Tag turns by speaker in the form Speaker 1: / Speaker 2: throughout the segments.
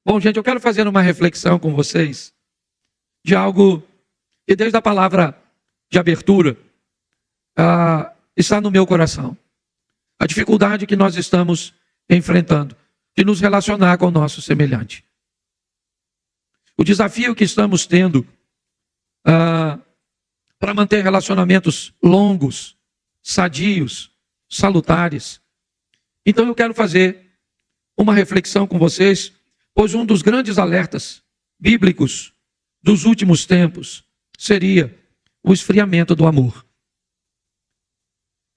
Speaker 1: Bom, gente, eu quero fazer uma reflexão com vocês de algo que desde a palavra de abertura está no meu coração. A dificuldade que nós estamos enfrentando de nos relacionar com o nosso semelhante. O desafio que estamos tendo para manter relacionamentos longos, sadios, salutares. Então eu quero fazer uma reflexão com vocês, pois um dos grandes alertas bíblicos dos últimos tempos seria o esfriamento do amor.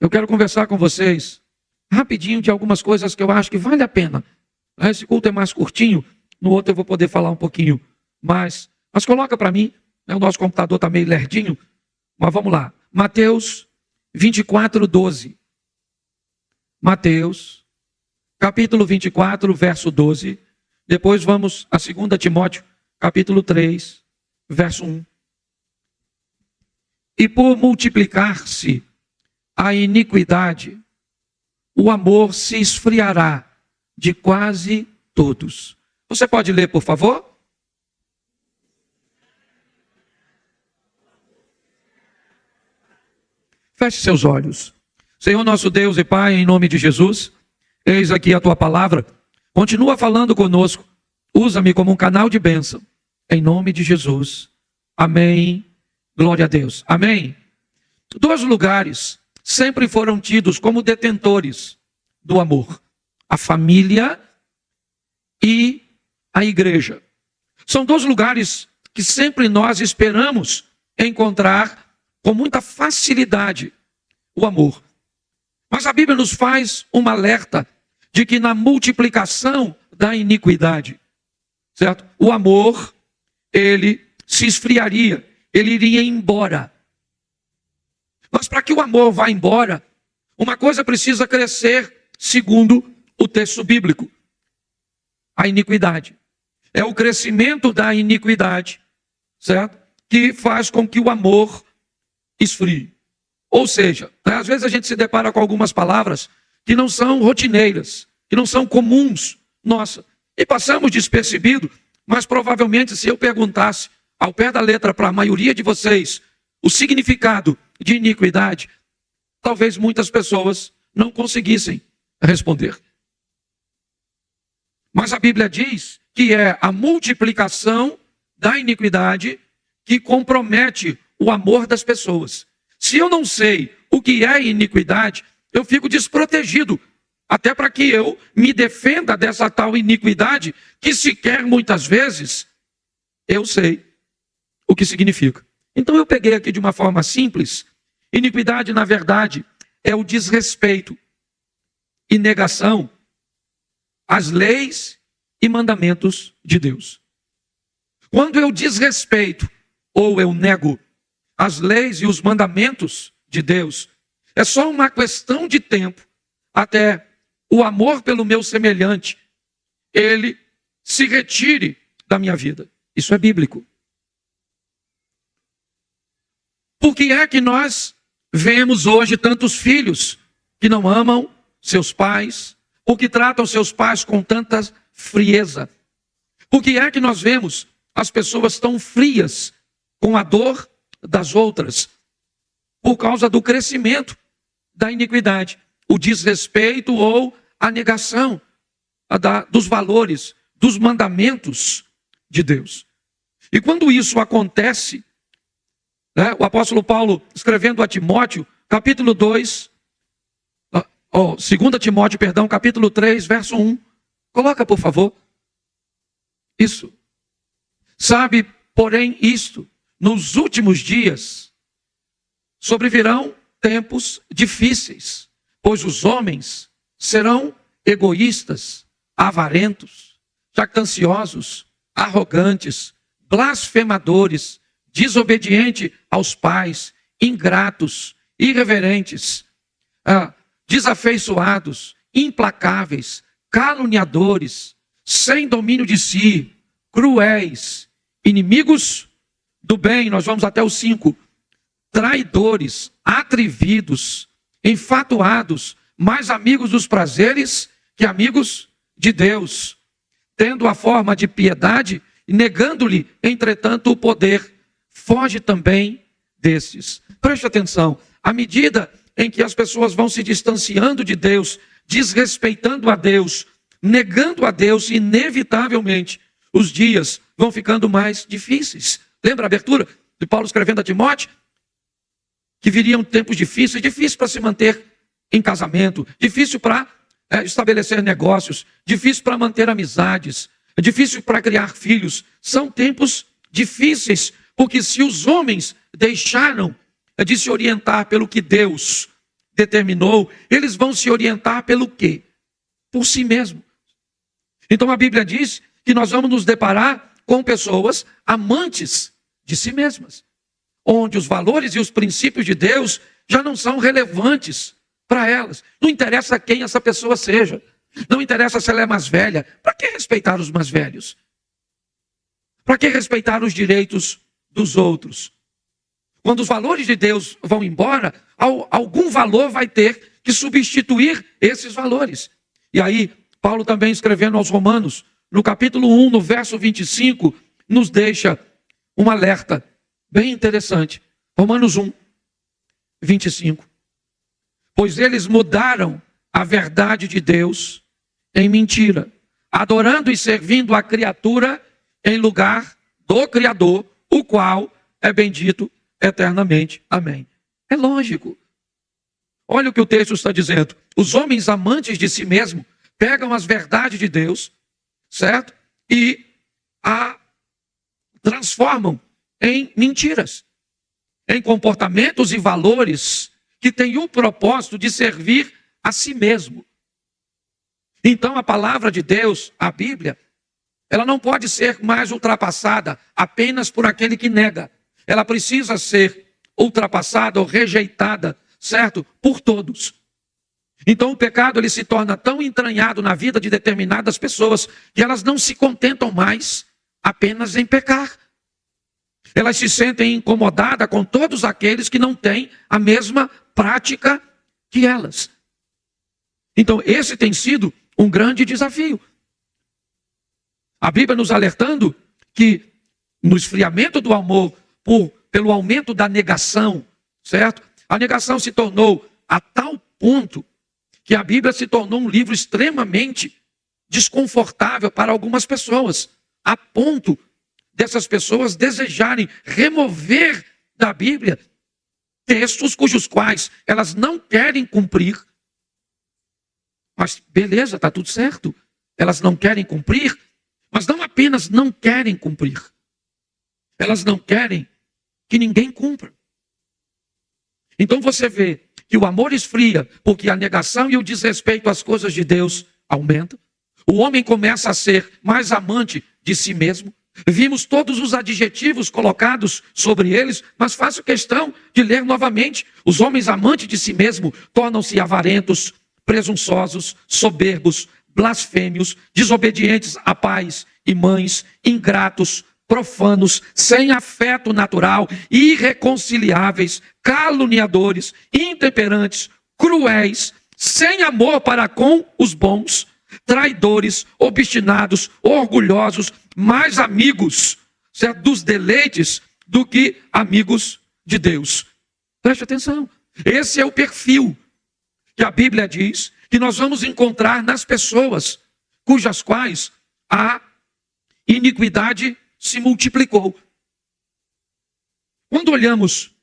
Speaker 1: Eu quero conversar com vocês rapidinho de algumas coisas que eu acho que vale a pena. Esse culto é mais curtinho, no outro eu vou poder falar um pouquinho mais. Mas coloca para mim, o nosso computador está meio lerdinho, mas vamos lá. Mateus 24:12. Mateus, capítulo 24, verso 12. Depois vamos a 2 Timóteo, capítulo 3, verso 1. E por multiplicar-se a iniquidade, o amor se esfriará de quase todos. Você pode ler, por favor? Feche seus olhos. Senhor nosso Deus e Pai, em nome de Jesus, eis aqui a tua palavra. Continua falando conosco. Usa-me como um canal de bênção. Em nome de Jesus. Amém. Glória a Deus. Amém. Dois lugares sempre foram tidos como detentores do amor: a família e a igreja. São dois lugares que sempre nós esperamos encontrar com muita facilidade o amor. Mas a Bíblia nos faz um alerta de que na multiplicação da iniquidade, certo? O amor, ele se esfriaria, ele iria embora. Mas para que o amor vá embora, uma coisa precisa crescer, segundo o texto bíblico: a iniquidade. É o crescimento da iniquidade, certo? Que faz com que o amor esfrie. Ou seja, às vezes a gente se depara com algumas palavras que não são rotineiras, que não são comuns, nossa, e passamos despercebido, mas provavelmente se eu perguntasse ao pé da letra para a maioria de vocês o significado de iniquidade, talvez muitas pessoas não conseguissem responder. Mas a Bíblia diz que é a multiplicação da iniquidade que compromete o amor das pessoas. Se eu não sei o que é iniquidade, eu fico desprotegido, até para que eu me defenda dessa tal iniquidade, que sequer muitas vezes eu sei o que significa. Então eu peguei aqui de uma forma simples. Iniquidade, na verdade, é o desrespeito e negação às leis e mandamentos de Deus. Quando eu desrespeito ou eu nego as leis e os mandamentos de Deus, é só uma questão de tempo até o amor pelo meu semelhante, ele se retire da minha vida. Isso é bíblico. Por que é que nós vemos hoje tantos filhos que não amam seus pais, ou que tratam seus pais com tanta frieza? Por que é que nós vemos as pessoas tão frias com a dor das outras? Por causa do crescimento da iniquidade, o desrespeito ou a negação dos valores, dos mandamentos de Deus. E quando isso acontece, o apóstolo Paulo, escrevendo a Timóteo, capítulo 2, 2 Timóteo, capítulo 3, verso 1. Coloca, por favor. Isso. Sabe, porém, isto: nos últimos dias sobrevirão tempos difíceis, pois os homens serão egoístas, avarentos, jactanciosos, arrogantes, blasfemadores, desobedientes aos pais, ingratos, irreverentes, desafeiçoados, implacáveis, caluniadores, sem domínio de si, cruéis, inimigos do bem. Nós vamos até o 5. Traidores, atrevidos, enfatuados, mais amigos dos prazeres que amigos de Deus, tendo a forma de piedade, e negando-lhe, entretanto, o poder, foge também destes. Preste atenção, à medida em que as pessoas vão se distanciando de Deus, desrespeitando a Deus, negando a Deus, inevitavelmente, os dias vão ficando mais difíceis. Lembra a abertura de Paulo escrevendo a Timóteo? Que viriam tempos difíceis, difícil para se manter em casamento, difícil para estabelecer negócios, difícil para manter amizades, difícil para criar filhos. São tempos difíceis, porque se os homens deixaram de se orientar pelo que Deus determinou, eles vão se orientar pelo quê? Por si mesmo. Então a Bíblia diz que nós vamos nos deparar com pessoas amantes de si mesmas, onde os valores e os princípios de Deus já não são relevantes para elas. Não interessa quem essa pessoa seja. Não interessa se ela é mais velha. Para que respeitar os mais velhos? Para que respeitar os direitos dos outros? Quando os valores de Deus vão embora, algum valor vai ter que substituir esses valores. E aí, Paulo também escrevendo aos Romanos, no capítulo 1, no verso 25, nos deixa um alerta bem interessante. Romanos 1, 25. Pois eles mudaram a verdade de Deus em mentira, adorando e servindo a criatura em lugar do Criador, o qual é bendito eternamente. Amém. É lógico. Olha o que o texto está dizendo. Os homens amantes de si mesmo pegam as verdades de Deus, certo? E a transformam em mentiras, em comportamentos e valores que têm o propósito de servir a si mesmo. Então a palavra de Deus, a Bíblia, ela não pode ser mais ultrapassada apenas por aquele que nega. Ela precisa ser ultrapassada ou rejeitada, certo? Por todos. Então o pecado ele se torna tão entranhado na vida de determinadas pessoas que elas não se contentam mais apenas em pecar. Elas se sentem incomodadas com todos aqueles que não têm a mesma prática que elas. Então esse tem sido um grande desafio. A Bíblia nos alertando que no esfriamento do amor, pelo aumento da negação, certo? A negação se tornou a tal ponto que a Bíblia se tornou um livro extremamente desconfortável para algumas pessoas, a ponto dessas pessoas desejarem remover da Bíblia textos cujos quais elas não querem cumprir. Mas beleza, está tudo certo. Elas não querem cumprir, mas não apenas não querem cumprir. Elas não querem que ninguém cumpra. Então você vê que o amor esfria, porque a negação e o desrespeito às coisas de Deus aumentam. O homem começa a ser mais amante de si mesmo. Vimos todos os adjetivos colocados sobre eles, mas faço questão de ler novamente. Os homens amantes de si mesmo tornam-se avarentos, presunçosos, soberbos, blasfêmios, desobedientes a pais e mães, ingratos, profanos, sem afeto natural, irreconciliáveis, caluniadores, intemperantes, cruéis, sem amor para com os bons, traidores, obstinados, orgulhosos, mais amigos, certo, dos deleites do que amigos de Deus. Preste atenção. Esse é o perfil que a Bíblia diz que nós vamos encontrar nas pessoas cujas quais a iniquidade se multiplicou. Quando olhamos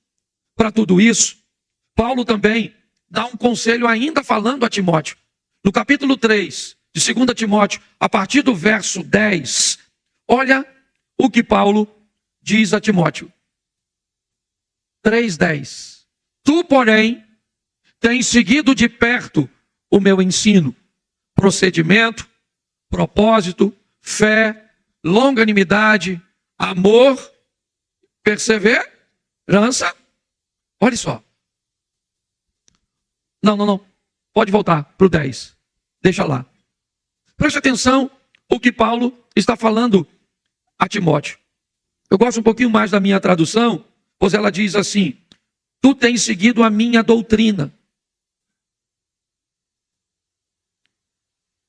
Speaker 1: para tudo isso, Paulo também dá um conselho ainda falando a Timóteo. No capítulo 3 de 2 Timóteo, a partir do verso 10, olha o que Paulo diz a Timóteo. 3:10. Tu, porém, tens seguido de perto o meu ensino, procedimento, propósito, fé, longanimidade, amor, perseverança. Olha só. Não. Pode voltar para o 10. Deixa lá. Preste atenção o que Paulo está falando a Timóteo. Eu gosto um pouquinho mais da minha tradução, pois ela diz assim: tu tens seguido a minha doutrina,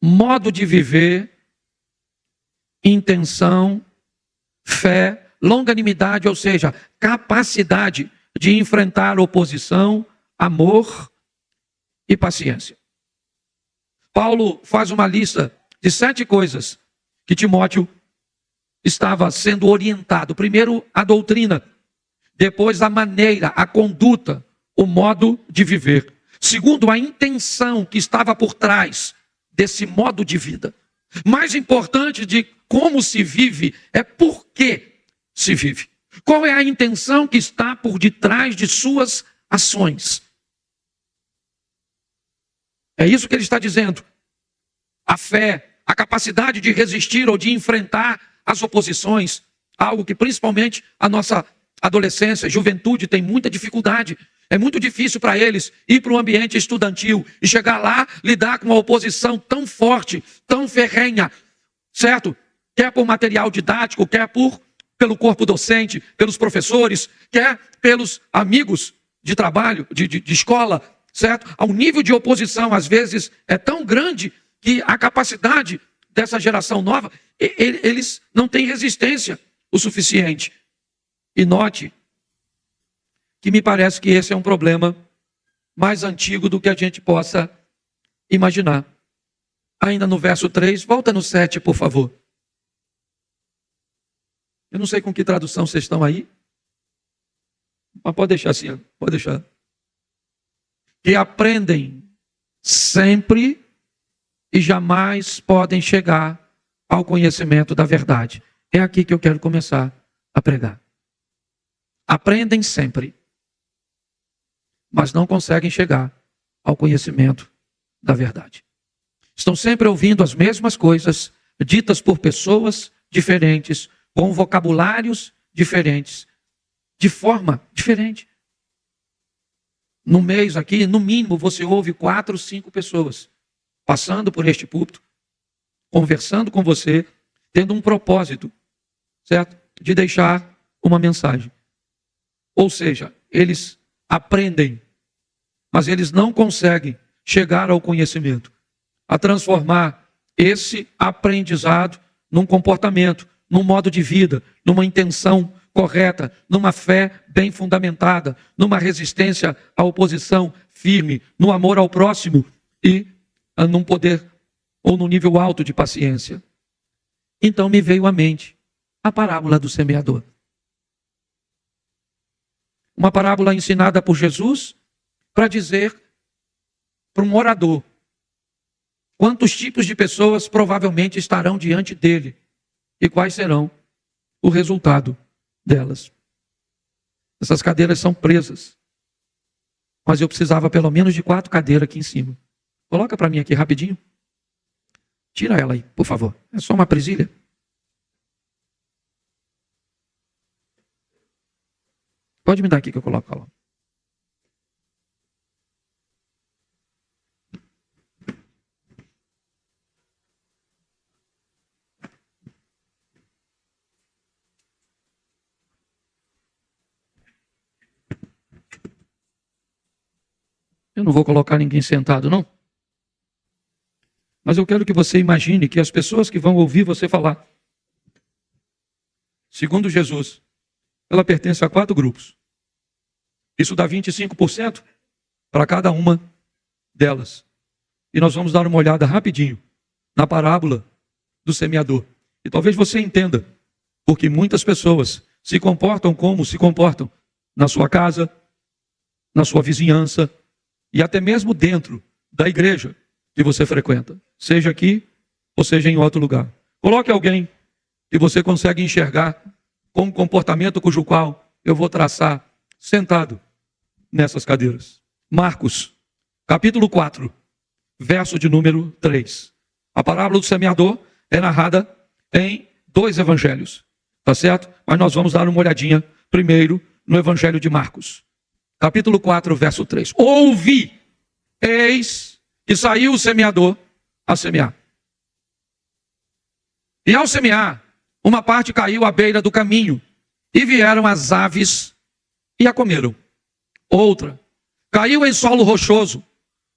Speaker 1: modo de viver, intenção, fé, longanimidade, ou seja, capacidade de enfrentar oposição, amor e paciência. Paulo faz uma lista de 7 coisas que Timóteo estava sendo orientado. Primeiro, a doutrina. Depois, a maneira, a conduta, o modo de viver. Segundo, a intenção que estava por trás desse modo de vida. Mais importante de como se vive é por que se vive. Qual é a intenção que está por detrás de suas ações? É isso que ele está dizendo. A fé, a capacidade de resistir ou de enfrentar as oposições, algo que principalmente a nossa adolescência, juventude tem muita dificuldade. É muito difícil para eles ir para um ambiente estudantil e chegar lá, lidar com uma oposição tão forte, tão ferrenha, certo? Quer por material didático, quer pelo corpo docente, pelos professores, quer pelos amigos de trabalho, de escola, certo? O nível de oposição, às vezes, é tão grande que a capacidade dessa geração nova, eles não têm resistência o suficiente. E note que me parece que esse é um problema mais antigo do que a gente possa imaginar. Ainda no verso 3, volta no 7, por favor. Eu não sei com que tradução vocês estão aí, mas pode deixar assim, pode deixar. Que aprendem sempre e jamais podem chegar ao conhecimento da verdade. É aqui que eu quero começar a pregar. Aprendem sempre, mas não conseguem chegar ao conhecimento da verdade. Estão sempre ouvindo as mesmas coisas, ditas por pessoas diferentes, com vocabulários diferentes, de forma diferente. No mês aqui, no mínimo, você ouve 4, 5 pessoas passando por este púlpito, conversando com você, tendo um propósito, certo? De deixar uma mensagem. Ou seja, eles aprendem, mas eles não conseguem chegar ao conhecimento, a transformar esse aprendizado num comportamento, num modo de vida, numa intenção correta, numa fé bem fundamentada, numa resistência à oposição firme, no amor ao próximo e num poder ou num nível alto de paciência. Então me veio à mente a parábola do semeador. Uma parábola ensinada por Jesus para dizer para um orador quantos tipos de pessoas provavelmente estarão diante dele e quais serão o resultado delas. Essas cadeiras são presas, mas eu precisava pelo menos de 4 cadeiras aqui em cima. Coloca para mim aqui rapidinho. Tira ela aí, por favor. É só uma presilha. Pode me dar aqui que eu coloco ela. Eu não vou colocar ninguém sentado, não. Mas eu quero que você imagine que as pessoas que vão ouvir você falar, segundo Jesus, ela pertence a 4 grupos. Isso dá 25% para cada uma delas. E nós vamos dar uma olhada rapidinho na parábola do semeador. E talvez você entenda porque muitas pessoas se comportam como se comportam na sua casa, na sua vizinhança e até mesmo dentro da igreja que você frequenta, seja aqui ou seja em outro lugar. Coloque alguém que você consegue enxergar com um comportamento cujo qual eu vou traçar sentado nessas cadeiras. Marcos, capítulo 4, verso de número 3. A parábola do semeador é narrada em 2 evangelhos, tá certo? Mas nós vamos dar uma olhadinha primeiro no evangelho de Marcos. Capítulo 4, verso 3. Ouvi, eis que saiu o semeador a semear. E ao semear, uma parte caiu à beira do caminho, e vieram as aves e a comeram. Outra caiu em solo rochoso,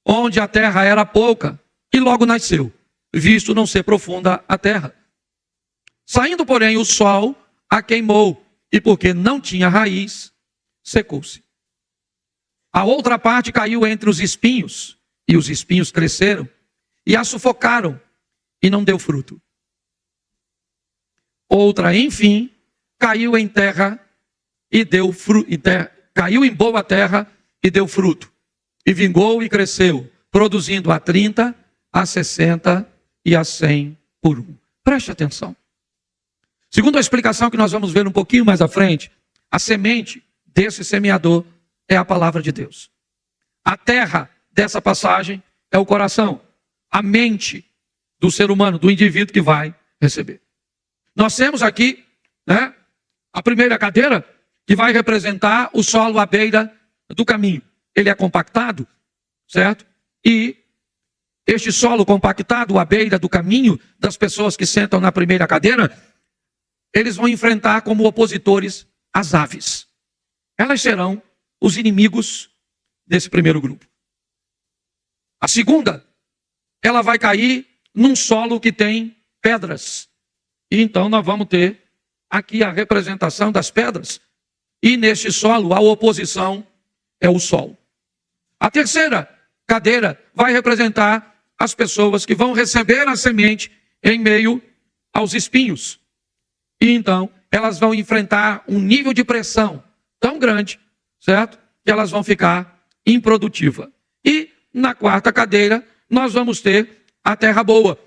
Speaker 1: onde a terra era pouca, e logo nasceu, visto não ser profunda a terra. Saindo, porém, o sol a queimou, e porque não tinha raiz, secou-se. A outra parte caiu entre os espinhos, e os espinhos cresceram, e a sufocaram, e não deu fruto. Outra, enfim, caiu em terra, e deu fruto, caiu em boa terra, e deu fruto. E vingou e cresceu, produzindo a 30, a 60 e a 100 por um. Preste atenção. Segundo a explicação que nós vamos ver um pouquinho mais à frente, a semente desse semeador é a palavra de Deus. A terra dessa passagem é o coração, a mente do ser humano, do indivíduo que vai receber. Nós temos aqui, a primeira cadeira que vai representar o solo à beira do caminho. Ele é compactado, certo? E este solo compactado à beira do caminho das pessoas que sentam na primeira cadeira, eles vão enfrentar como opositores as aves. Elas serão os inimigos desse primeiro grupo. A segunda, ela vai cair num solo que tem pedras. E então nós vamos ter aqui a representação das pedras. E neste solo, a oposição é o sol. A terceira cadeira vai representar as pessoas que vão receber a semente em meio aos espinhos. E então, elas vão enfrentar um nível de pressão tão grande, certo? Que elas vão ficar improdutivas. E na quarta cadeira, nós vamos ter a terra boa.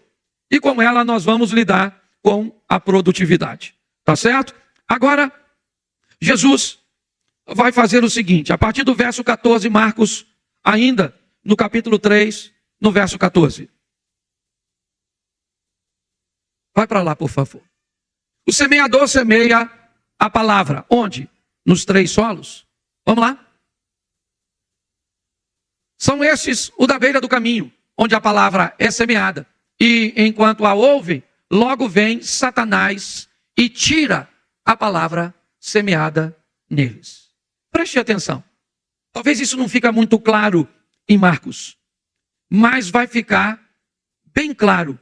Speaker 1: E com ela, nós vamos lidar com a produtividade. Tá certo? Agora, Jesus vai fazer o seguinte, a partir do verso 14, Marcos, ainda no capítulo 3, no verso 14. Vai para lá, por favor. O semeador semeia a palavra. Onde? Nos 3 solos. Vamos lá? São estes o da beira do caminho, onde a palavra é semeada. E enquanto a ouve, logo vem Satanás e tira a palavra semeada neles. Preste atenção. Talvez isso não fique muito claro em Marcos, mas vai ficar bem claro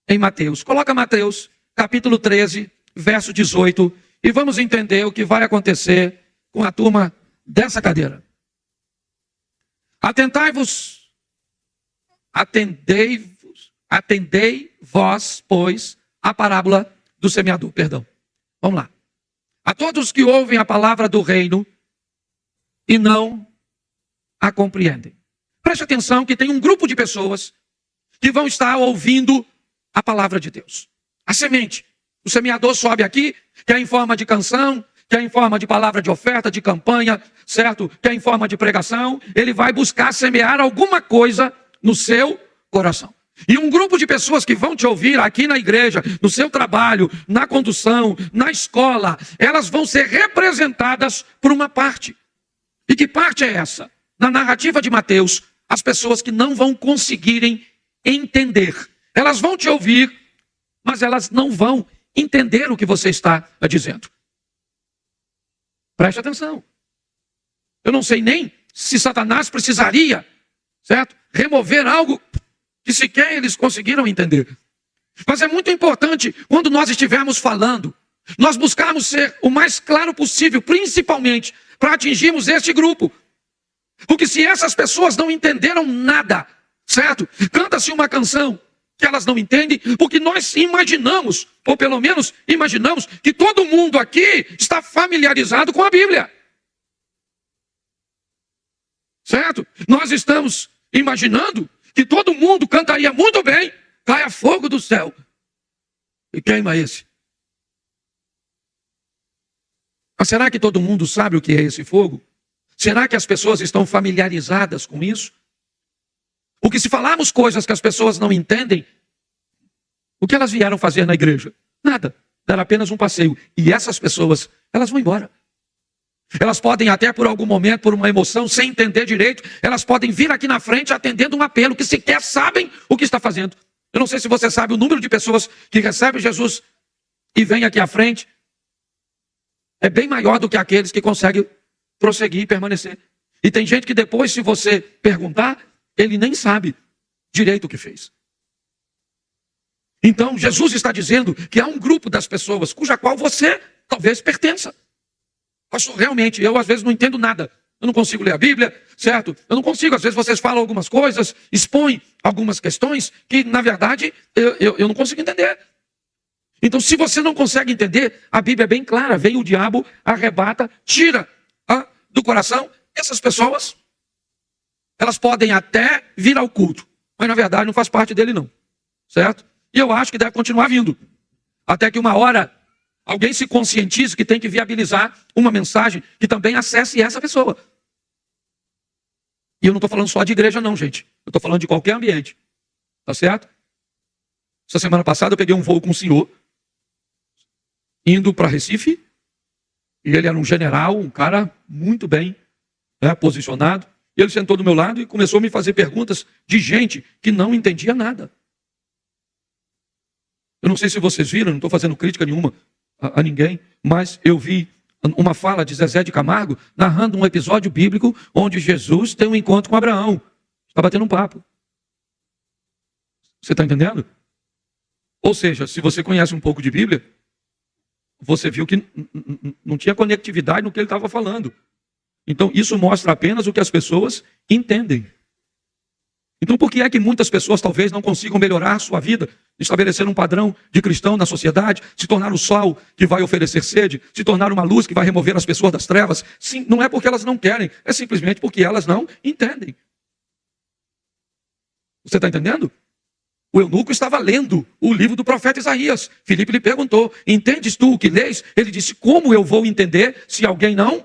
Speaker 1: em Mateus. Coloca Mateus, capítulo 13, verso 18, e vamos entender o que vai acontecer com a turma dessa cadeira. Atendei vós, pois, a parábola do semeador. Perdão. Vamos lá. A todos que ouvem a palavra do reino e não a compreendem. Preste atenção que tem um grupo de pessoas que vão estar ouvindo a palavra de Deus. A semente. O semeador sobe aqui, quer em forma de canção, quer em forma de palavra de oferta, de campanha, certo? Quer em forma de pregação. Ele vai buscar semear alguma coisa no seu coração. E um grupo de pessoas que vão te ouvir aqui na igreja, no seu trabalho, na condução, na escola, elas vão ser representadas por uma parte. E que parte é essa? Na narrativa de Mateus, as pessoas que não vão conseguirem entender. Elas vão te ouvir, mas elas não vão entender o que você está dizendo. Preste atenção. Eu não sei nem se Satanás precisaria, certo? Remover algo que sequer eles conseguiram entender. Mas é muito importante, quando nós estivermos falando, nós buscarmos ser o mais claro possível, principalmente para atingirmos este grupo. Porque se essas pessoas não entenderam nada, certo? Canta-se uma canção que elas não entendem, porque nós imaginamos, ou pelo menos imaginamos, que todo mundo aqui está familiarizado com a Bíblia. Certo? Nós estamos imaginando que todo mundo cantaria muito bem, caia fogo do céu e queima esse. Mas será que todo mundo sabe o que é esse fogo? Será que as pessoas estão familiarizadas com isso? Porque se falarmos coisas que as pessoas não entendem, o que elas vieram fazer na igreja? Nada. Dar apenas um passeio. E essas pessoas, elas vão embora. Elas podem até por algum momento, por uma emoção, sem entender direito, elas podem vir aqui na frente atendendo um apelo que sequer sabem o que está fazendo. Eu não sei se você sabe o número de pessoas que recebem Jesus e vêm aqui à frente. É bem maior do que aqueles que conseguem prosseguir e permanecer. E tem gente que depois, se você perguntar, ele nem sabe direito o que fez. Então, Jesus está dizendo que há um grupo das pessoas cuja qual você talvez pertença. Pastor, realmente, eu às vezes não entendo nada. Eu não consigo ler a Bíblia, certo? Eu não consigo, às vezes vocês falam algumas coisas, expõem algumas questões que, na verdade, eu não consigo entender. Então, se você não consegue entender, a Bíblia é bem clara. Vem o diabo, arrebata, tira do coração. Essas pessoas, elas podem até vir ao culto, mas na verdade não faz parte dele não, certo? E eu acho que deve continuar vindo, até que uma hora alguém se conscientize que tem que viabilizar uma mensagem que também acesse essa pessoa. E eu não estou falando só de igreja não, gente. Eu estou falando de qualquer ambiente, tá certo? Essa semana passada eu peguei um voo com um senhor, indo para Recife, e ele era um general, um cara muito bem posicionado. E ele sentou do meu lado e começou a me fazer perguntas de gente que não entendia nada. Eu não sei se vocês viram, não estou fazendo crítica nenhuma a ninguém, mas eu vi uma fala de Zezé de Camargo narrando um episódio bíblico onde Jesus tem um encontro com Abraão. Está batendo um papo. Você está entendendo? Ou seja, se você conhece um pouco de Bíblia, você viu que não tinha conectividade no que ele estava falando. Então, isso mostra apenas o que as pessoas entendem. Então, por que é que muitas pessoas talvez não consigam melhorar a sua vida, estabelecer um padrão de cristão na sociedade, se tornar o sol que vai oferecer sede, se tornar uma luz que vai remover as pessoas das trevas? Sim, não é porque elas não querem, é simplesmente porque elas não entendem. Você está entendendo? O eunuco estava lendo o livro do profeta Isaías. Filipe lhe perguntou: entendes tu o que lês? Ele disse: como eu vou entender se alguém não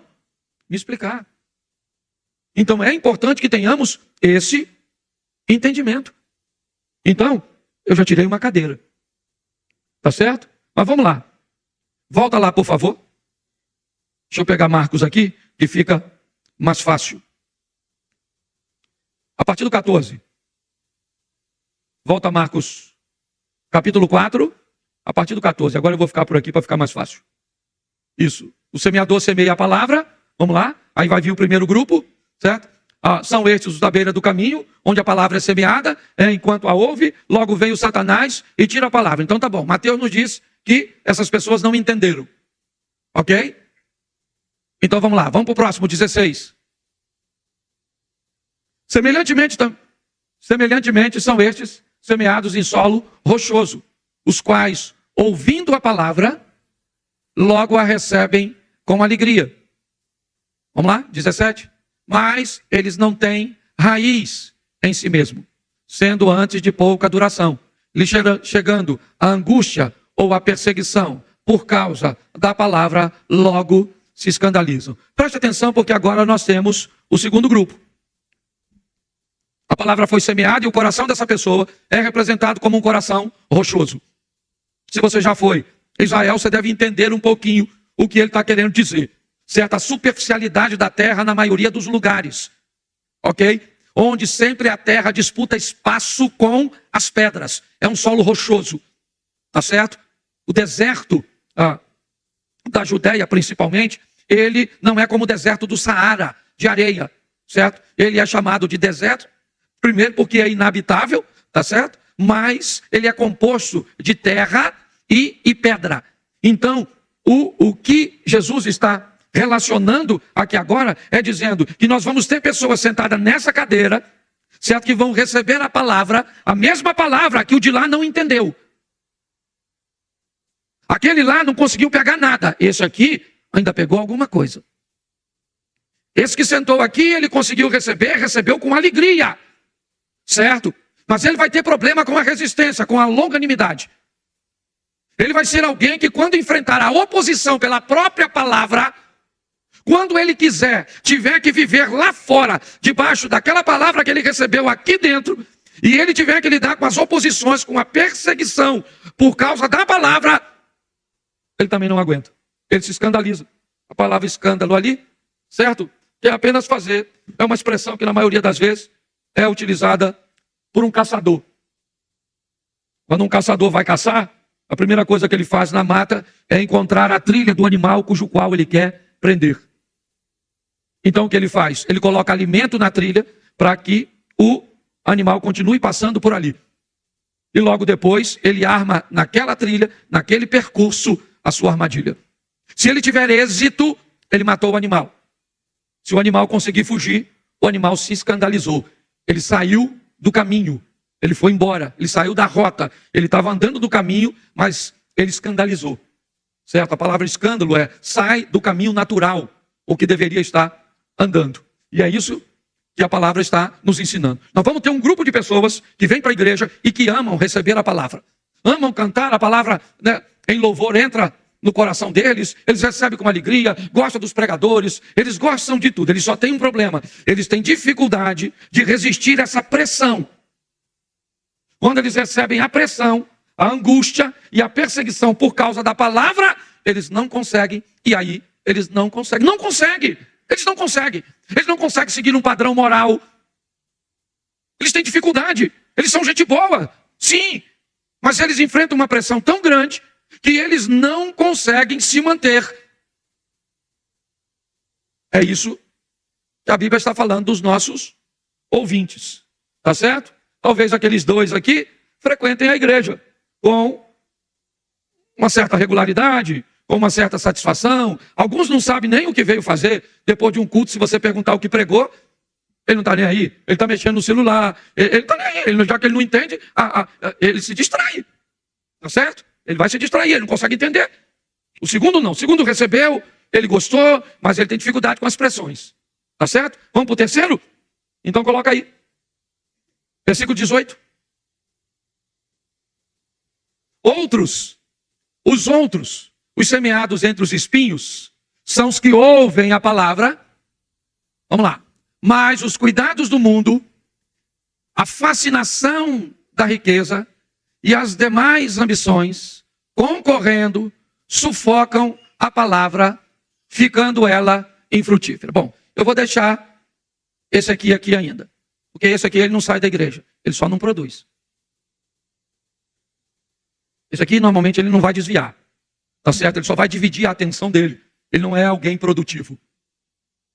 Speaker 1: me explicar? Então é importante que tenhamos esse entendimento. Então, eu já tirei uma cadeira. Tá certo? Mas vamos lá. Volta lá, por favor. Deixa eu pegar Marcos aqui, que fica mais fácil. A partir do 14. Volta a Marcos, capítulo 4, a partir do 14. Agora eu vou ficar por aqui para ficar mais fácil. Isso. O semeador semeia a palavra. Vamos lá. Aí vai vir o primeiro grupo, certo? São estes os da beira do caminho, onde a palavra é semeada, enquanto a ouve, logo vem o Satanás e tira a palavra. Então tá bom. Mateus nos diz que essas pessoas não entenderam. Ok? Então vamos lá. Vamos para o próximo, 16. Semelhantemente são estes semeados em solo rochoso, os quais, ouvindo a palavra, logo a recebem com alegria. Vamos lá, 17. Mas eles não têm raiz em si mesmo, sendo antes de pouca duração, lhe chegando a angústia ou a perseguição por causa da palavra, logo se escandalizam. Preste atenção, porque agora nós temos o segundo grupo. A palavra foi semeada e o coração dessa pessoa é representado como um coração rochoso. Se você já foi em Israel, você deve entender um pouquinho o que ele está querendo dizer. Certa superficialidade da terra na maioria dos lugares. Ok? Onde sempre a terra disputa espaço com as pedras. É um solo rochoso. Tá certo? O deserto da Judéia, principalmente, ele não é como o deserto do Saara, de areia. Certo? Ele é chamado de deserto. Primeiro porque é inabitável, tá certo? Mas ele é composto de terra e pedra. Então, o que Jesus está relacionando aqui agora é dizendo que nós vamos ter pessoas sentadas nessa cadeira, certo? Que vão receber a mesma palavra que o de lá não entendeu. Aquele lá não conseguiu pegar nada. Esse aqui ainda pegou alguma coisa. Esse que sentou aqui, ele conseguiu recebeu com alegria. Certo? Mas ele vai ter problema com a resistência, com a longanimidade. Ele vai ser alguém que, quando enfrentar a oposição pela própria palavra, quando ele tiver que viver lá fora, debaixo daquela palavra que ele recebeu aqui dentro, e ele tiver que lidar com as oposições, com a perseguição, por causa da palavra, ele também não aguenta. Ele se escandaliza. A palavra escândalo ali, certo? Que é apenas fazer. É uma expressão que na maioria das vezes é utilizada por um caçador. Quando um caçador vai caçar, a primeira coisa que ele faz na mata é encontrar a trilha do animal cujo qual ele quer prender. Então o que ele faz? Ele coloca alimento na trilha para que o animal continue passando por ali. e logo depois ele arma naquela trilha, naquele percurso, a sua armadilha. Se ele tiver êxito, ele matou o animal. Se o animal conseguir fugir, o animal se escandalizou. Ele saiu do caminho, ele foi embora, ele saiu da rota, ele estava andando do caminho, mas ele escandalizou. Certo? A palavra escândalo é sai do caminho natural, o que deveria estar andando. E é isso que a palavra está nos ensinando. Nós vamos ter um grupo de pessoas que vem para a igreja e que amam receber a palavra. Amam cantar a palavra, né, em louvor, entra no coração deles, eles recebem com alegria, gostam dos pregadores, eles gostam de tudo. Eles só têm um problema, eles têm dificuldade de resistir a essa pressão. Quando eles recebem a pressão, a angústia e a perseguição por causa da palavra, eles não conseguem, e aí eles não conseguem. Eles não conseguem seguir um padrão moral. Eles têm dificuldade, eles são gente boa, sim, mas eles enfrentam uma pressão tão grande que eles não conseguem se manter. É isso que a Bíblia está falando dos nossos ouvintes, tá certo? Talvez aqueles dois aqui frequentem a igreja com uma certa regularidade, com uma certa satisfação. Alguns não sabem nem o que veio fazer depois de um culto. Se você perguntar o que pregou, ele não está nem aí. Ele está mexendo no celular. Ele está nem aí. Já que ele não entende, ele se distrai. Tá certo? Ele vai se distrair, ele não consegue entender. O segundo não. O segundo recebeu, ele gostou, mas ele tem dificuldade com as pressões. Tá certo? Vamos para o terceiro? Então coloca aí. Versículo 18. Os outros, os semeados entre os espinhos, são os que ouvem a palavra. Vamos lá. Mas os cuidados do mundo, a fascinação da riqueza e as demais ambições, concorrendo, sufocam a palavra, ficando ela infrutífera. Bom, eu vou deixar esse aqui ainda. Porque esse aqui ele não sai da igreja, ele só não produz. Esse aqui normalmente ele não vai desviar, tá certo? Ele só vai dividir a atenção dele. Ele não é alguém produtivo.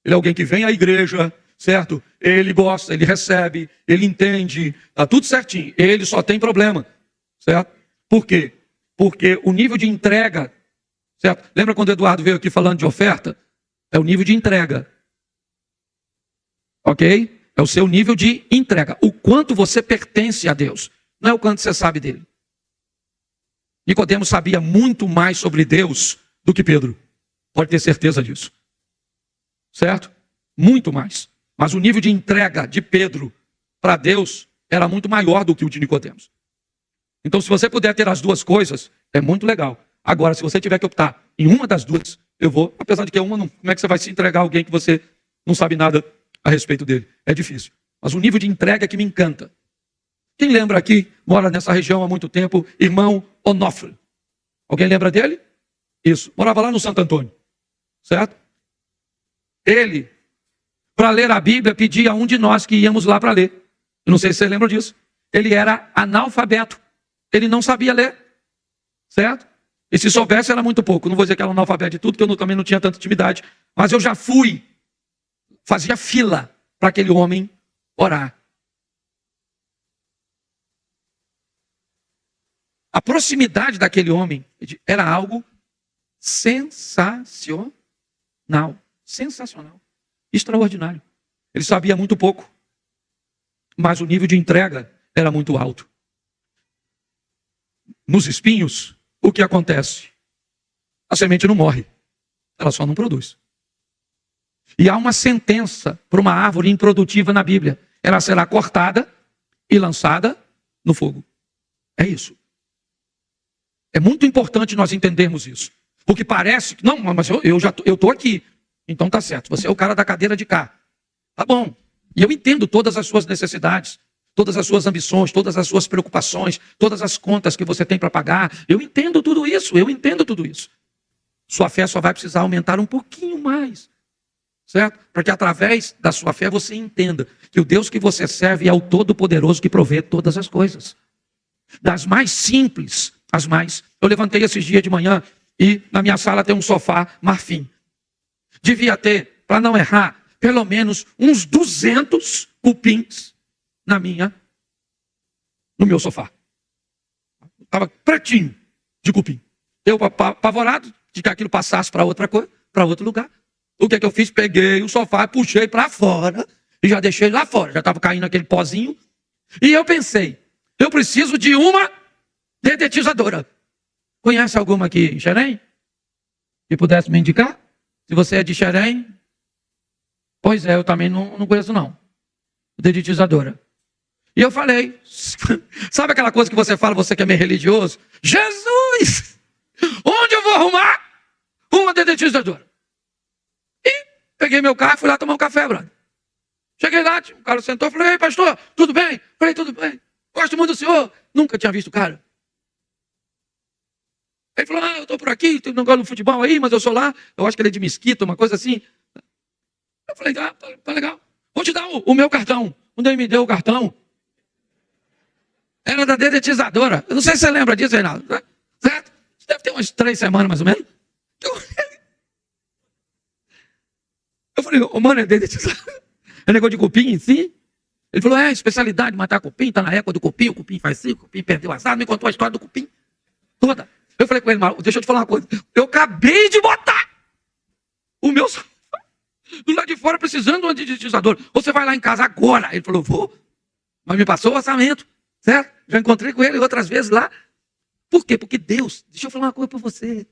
Speaker 1: Ele é alguém que vem à igreja, certo? Ele gosta, ele recebe, ele entende, tá tudo certinho. Ele só tem problema, certo? Por quê? Porque o nível de entrega, certo? Lembra quando o Eduardo veio aqui falando de oferta? É o nível de entrega. Ok? É o seu nível de entrega. O quanto você pertence a Deus. Não é o quanto você sabe dele. Nicodemo sabia muito mais sobre Deus do que Pedro. Pode ter certeza disso. Certo? Muito mais. Mas o nível de entrega de Pedro para Deus era muito maior do que o de Nicodemo. Então, se você puder ter as duas coisas, é muito legal. Agora, se você tiver que optar em uma das duas, eu vou. Apesar de que uma não. Como é que você vai se entregar a alguém que você não sabe nada a respeito dele? É difícil. Mas o nível de entrega é que me encanta. Quem lembra aqui, mora nessa região há muito tempo, irmão Onofre. Alguém lembra dele? Isso. Morava lá no Santo Antônio. Certo? Ele, para ler a Bíblia, pedia a um de nós que íamos lá para ler. Eu não sei se você lembra disso. Ele era analfabeto. Ele não sabia ler. Certo? E se soubesse era muito pouco. Não vou dizer que era analfabeto de tudo, porque eu também não tinha tanta intimidade. Mas eu já fui. Fazia fila para aquele homem orar. A proximidade daquele homem era algo sensacional. Sensacional. Extraordinário. Ele sabia muito pouco. Mas o nível de entrega era muito alto. Nos espinhos, o que acontece? A semente não morre. Ela só não produz. E há uma sentença para uma árvore improdutiva na Bíblia. Ela será cortada e lançada no fogo. É isso. É muito importante nós entendermos isso. Porque parece que, não, mas eu estou aqui. Então tá certo, você é o cara da cadeira de cá. Tá bom. E eu entendo todas as suas necessidades, todas as suas ambições, todas as suas preocupações, todas as contas que você tem para pagar. Eu entendo tudo isso. Sua fé só vai precisar aumentar um pouquinho mais. Certo? Para que através da sua fé você entenda que o Deus que você serve é o Todo-Poderoso que provê todas as coisas. Das mais simples às mais. Eu levantei esses dias de manhã e na minha sala tem um sofá marfim. Devia ter, para não errar, pelo menos uns 200 cupins no meu sofá. estava pretinho de cupim. Eu, apavorado, de que aquilo passasse para outra coisa, para outro lugar. O que é que eu fiz? Peguei o sofá, puxei para fora e já deixei lá fora. Já estava caindo aquele pozinho. E eu pensei, eu preciso de uma dedetizadora. Conhece alguma aqui em Xerém? Que pudesse me indicar? Se você é de Xerém? Pois é, eu também não conheço não. Dedetizadora. E eu falei, sabe aquela coisa que você fala, você que é meio religioso? Jesus! Onde eu vou arrumar uma dedetizadora? E peguei meu carro e fui lá tomar um café, brother. Cheguei lá, o cara sentou e falei, ei, pastor, tudo bem? Falei, tudo bem. Gosto muito do senhor. Nunca tinha visto o cara. Ele falou, eu estou por aqui, tem um negócio no futebol aí, mas eu sou lá. Eu acho que ele é de Mesquita, uma coisa assim. Eu falei, tá legal. Vou te dar o meu cartão. Quando ele me deu o cartão, era da dedetizadora. Eu não sei se você lembra disso, Reinaldo. Certo? Deve ter umas 3 semanas, mais ou menos. Eu falei, mano, é dedetizadora. É negócio de cupim em si? Ele falou, especialidade de matar cupim, tá na época do cupim, o cupim faz isso, o cupim perdeu o assado, me contou a história do cupim toda. Eu falei com ele, deixa eu te falar uma coisa, eu acabei de botar o meu sofá do lado de fora precisando de um dedetizador. Você vai lá em casa agora. Ele falou, vou, mas me passou o orçamento, certo? Já encontrei com ele outras vezes lá. Por quê? Porque Deus, deixa eu falar uma coisa para você,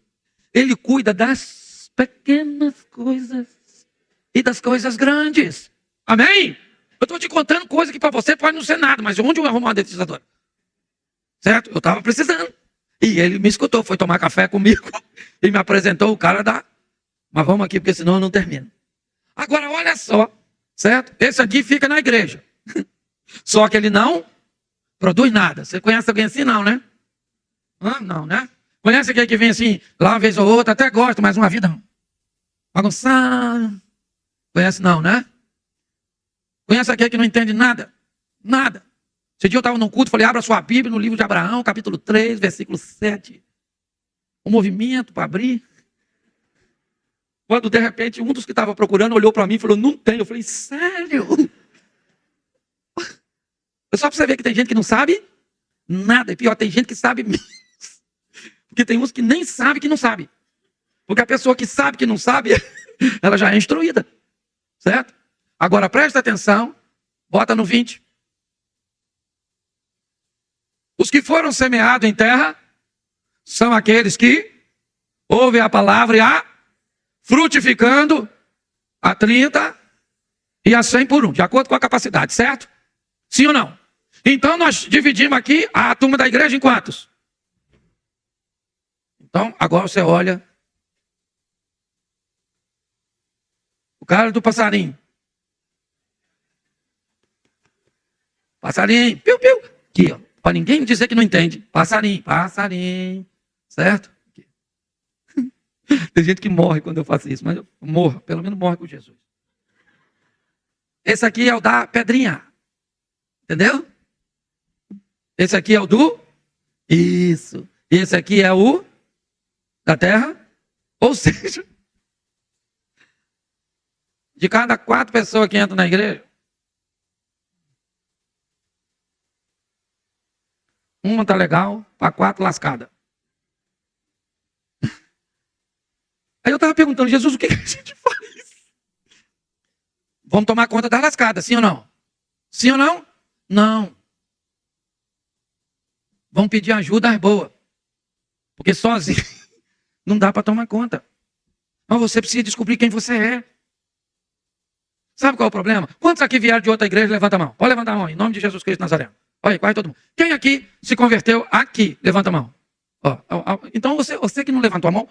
Speaker 1: Ele cuida das pequenas coisas e das coisas grandes. Amém? Eu estou te contando coisa que para você pode não ser nada, mas onde eu arrumo uma dedetizadora? Certo? Eu estava precisando. E ele me escutou, foi tomar café comigo e me apresentou o cara da... Mas vamos aqui, porque senão eu não termino. Agora, olha só, certo? Esse aqui fica na igreja. Só que ele não produz nada. Você conhece alguém assim? Não, né? Não, né? Conhece aquele que vem assim, lá uma vez ou outra, até gosta, mas uma vida bagunçada. Conhece não, né? Conhece aquele que não entende nada? Nada. Esse dia eu estava num culto, falei, abra sua Bíblia no livro de Abraão, capítulo 3, versículo 7. Um movimento para abrir. Quando, de repente, um dos que estava procurando olhou para mim e falou, não tem. Eu falei, sério? É só para você ver que tem gente que não sabe nada. E pior, tem gente que sabe mesmo. Porque tem uns que nem sabe que não sabe. Porque a pessoa que sabe que não sabe, ela já é instruída. Certo? Agora, presta atenção. Bota no 20. Os que foram semeados em terra são aqueles que ouvem a palavra e a frutificando a 30 e a 100 por 1, de acordo com a capacidade, certo? Sim ou não? Então nós dividimos aqui a turma da igreja em quantos? Então agora você olha o cara do passarinho. Passarinho, piu, piu. Aqui, ó. Para ninguém dizer que não entende. Passarinho, passarinho. Certo? Tem gente que morre quando eu faço isso, mas eu morro, pelo menos morre com Jesus. Esse aqui é o da pedrinha. Entendeu? Esse aqui é o do... Isso. Esse aqui é o da terra. Ou seja, de cada 4 pessoas que entram na igreja, uma tá legal, para 4 lascada. Aí eu estava perguntando, Jesus, o que a gente faz? Vamos tomar conta da lascada, sim ou não? Sim ou não? Não. Vamos pedir ajuda às boas. Porque sozinho não dá para tomar conta. Mas você precisa descobrir quem você é. Sabe qual é o problema? Quantos aqui vieram de outra igreja? Levanta a mão. Pode levantar a mão, em nome de Jesus Cristo Nazareno. Olha aí, quase todo mundo. Quem aqui se converteu aqui? Levanta a mão. Então você que não levantou a mão,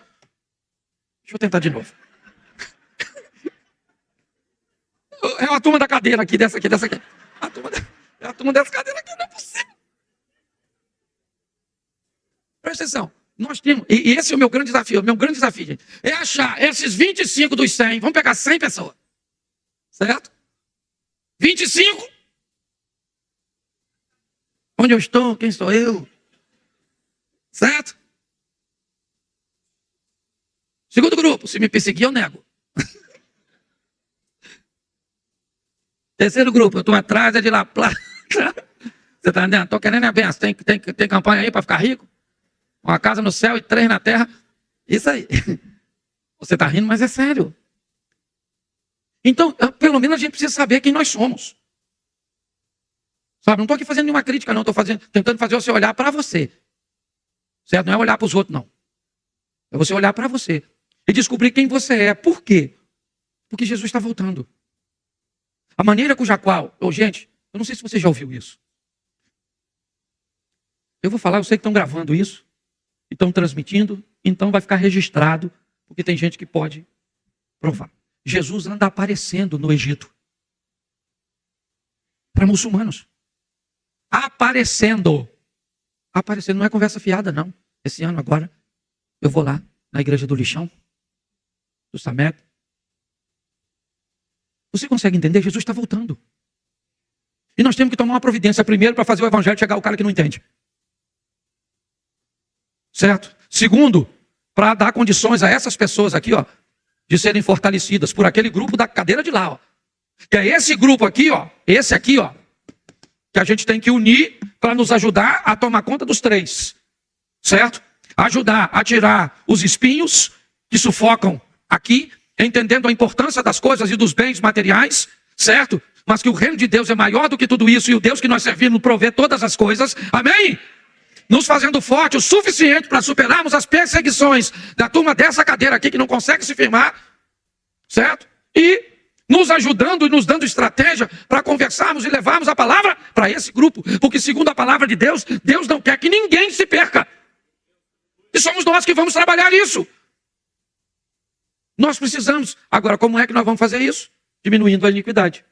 Speaker 1: deixa eu tentar de novo. É uma turma da cadeira aqui, dessa aqui. É a turma dessa cadeira aqui, não é possível. Presta atenção. Nós temos, e esse é o meu grande desafio. O meu grande desafio, gente, é achar esses 25 dos 100. Vamos pegar 100 pessoas. Certo? 25. Onde eu estou? Quem sou eu? Certo? Segundo grupo, se me perseguir, eu nego. Terceiro grupo, eu estou atrás, é de lá. Você está entendendo? Estou querendo a benção. Tem campanha aí para ficar rico? Uma casa no céu e 3 na terra. Isso aí. Você está rindo, mas é sério. Então, pelo menos a gente precisa saber quem nós somos. Sabe, não estou aqui fazendo nenhuma crítica, não. Estou tentando fazer você olhar para você. Certo? Não é olhar para os outros, não. É você olhar para você. E descobrir quem você é. Por quê? Porque Jesus está voltando. A maneira cuja qual... gente, eu não sei se você já ouviu isso. Eu vou falar, eu sei que estão gravando isso. E estão transmitindo. Então vai ficar registrado. Porque tem gente que pode provar. Jesus anda aparecendo no Egito. Para muçulmanos. Aparecendo. Aparecendo. Não é conversa fiada, não. Esse ano agora, eu vou lá na igreja do Lixão. Do Samed. Você consegue entender? Jesus está voltando. E nós temos que tomar uma providência primeiro para fazer o evangelho chegar ao cara que não entende. Certo? Segundo, para dar condições a essas pessoas aqui, ó, de serem fortalecidas por aquele grupo da cadeira de lá, ó. Que é esse grupo aqui, ó, esse aqui, ó, que a gente tem que unir para nos ajudar a tomar conta dos 3. Certo? Ajudar a tirar os espinhos que sufocam aqui, entendendo a importância das coisas e dos bens materiais, certo? Mas que o reino de Deus é maior do que tudo isso e o Deus que nós servimos provê todas as coisas. Amém? Nos fazendo forte o suficiente para superarmos as perseguições da turma dessa cadeira aqui que não consegue se firmar, certo? E nos ajudando e nos dando estratégia para conversarmos e levarmos a palavra para esse grupo. Porque segundo a palavra de Deus, Deus não quer que ninguém se perca. E somos nós que vamos trabalhar isso. Nós precisamos. Agora, como é que nós vamos fazer isso? Diminuindo a iniquidade.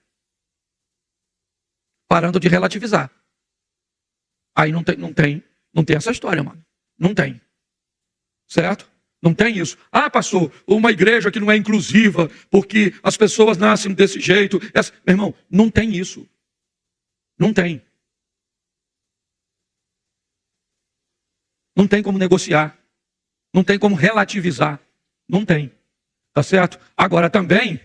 Speaker 1: Parando de relativizar. Aí não tem essa história, mano. Não tem. Certo? Não tem isso. Ah, pastor, uma igreja que não é inclusiva, porque as pessoas nascem desse jeito. Meu irmão, não tem isso. Não tem. Não tem como negociar. Não tem como relativizar. Não tem. Tá certo? Agora também,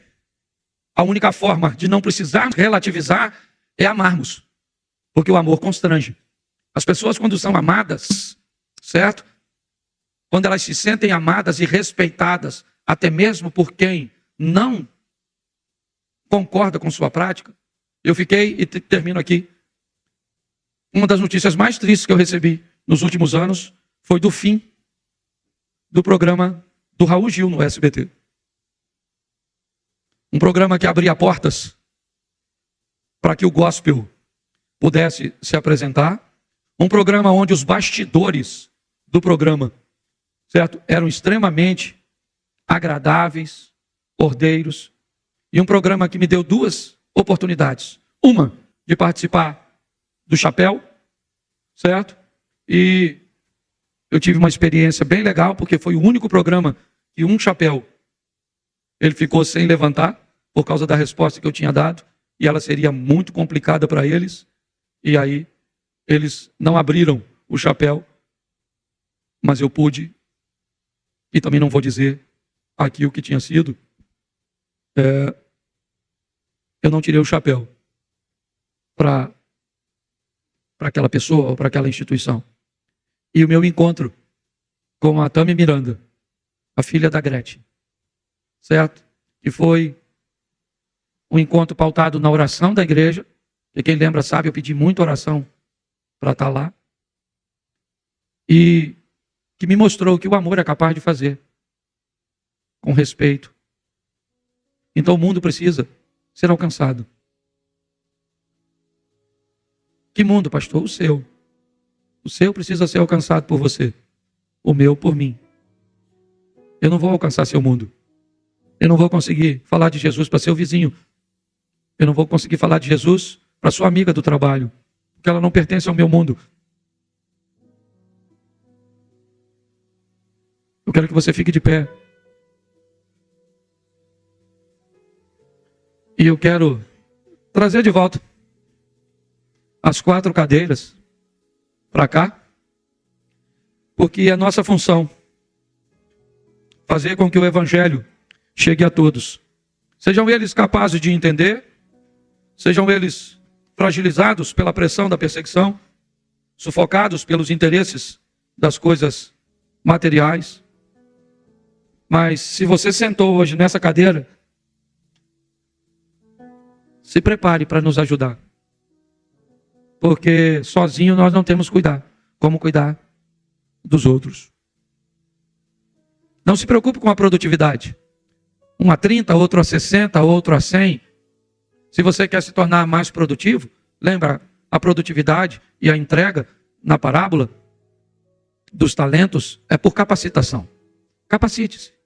Speaker 1: a única forma de não precisar relativizar é amarmos. Porque o amor constrange. As pessoas quando são amadas, certo? Quando elas se sentem amadas e respeitadas, até mesmo por quem não concorda com sua prática. Eu fiquei, e termino aqui, uma das notícias mais tristes que eu recebi nos últimos anos foi do fim do programa do Raul Gil no SBT. Um programa que abria portas para que o gospel pudesse se apresentar. Um programa onde os bastidores do programa, certo, eram extremamente agradáveis, ordeiros. E um programa que me deu 2 oportunidades. Uma, de participar do Chapéu, certo? E eu tive uma experiência bem legal, porque foi o único programa que um chapéu, ele ficou sem levantar, por causa da resposta que eu tinha dado, e ela seria muito complicada para eles. E aí, eles não abriram o chapéu, mas eu pude, e também não vou dizer aqui o que tinha sido, eu não tirei o chapéu para aquela pessoa ou para aquela instituição. E o meu encontro com a Tami Miranda, a filha da Gretchen, certo? Que foi um encontro pautado na oração da igreja, que quem lembra sabe, eu pedi muita oração para estar lá, e que me mostrou o que o amor é capaz de fazer, com respeito. Então o mundo precisa ser alcançado. Que mundo, pastor? O seu. O seu precisa ser alcançado por você. O meu por mim. Eu não vou alcançar seu mundo. Eu não vou conseguir falar de Jesus para seu vizinho. Eu não vou conseguir falar de Jesus para sua amiga do trabalho, porque ela não pertence ao meu mundo. Eu quero que você fique de pé. E eu quero trazer de volta as 4 cadeiras para cá, porque é nossa função fazer com que o evangelho chegue a todos. Sejam eles capazes de entender, sejam eles fragilizados pela pressão da perseguição, sufocados pelos interesses das coisas materiais. Mas se você sentou hoje nessa cadeira, se prepare para nos ajudar. Porque sozinho nós não temos como cuidar dos outros. Não se preocupe com a produtividade. Um a 30, outro a 60, outro a 100. Se você quer se tornar mais produtivo, lembra, a produtividade e a entrega na parábola dos talentos é por capacitação. Capacite-se.